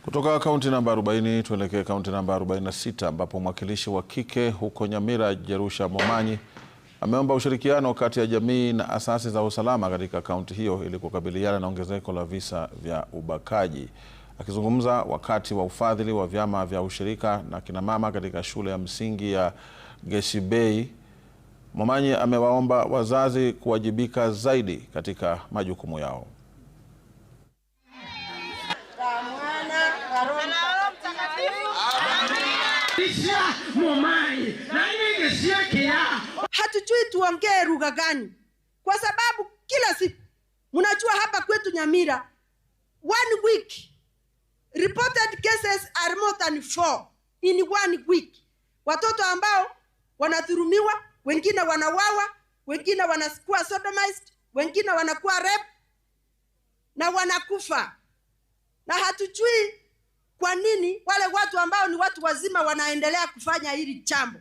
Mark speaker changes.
Speaker 1: Kutoka kaunti namba 40 tuelekee kaunti namba 46 ambapo mwakilishi wa kike huko Nyamira Jerusha Momanyi ameomba ushirikiano kati ya jamii na asasi za usalama katika kaunti hiyo ili kukabiliana na ongezeko la visa vya ubakaji. Akizungumza wakati wa ufadhili wa vyama vya ushirika na kina mama katika shule ya msingi ya Gesibei, Momanyi amewaomba wazazi kuwajibika zaidi katika majukumu yao.
Speaker 2: Hatujui tuongee lugha gani, kwa sababu kila siku mnajua hapa kwetu Nyamira 1 week reported cases are more than 4 in 1 week. Watoto ambao wanadhulumiwa, wengine wanawawa, wengine wanakuwa sodomized, wengine wanakuwa rape na wanakufa. Na hatujui kwa nini wale watu ambao ni watu wazima wanaendelea kufanya hili jambo.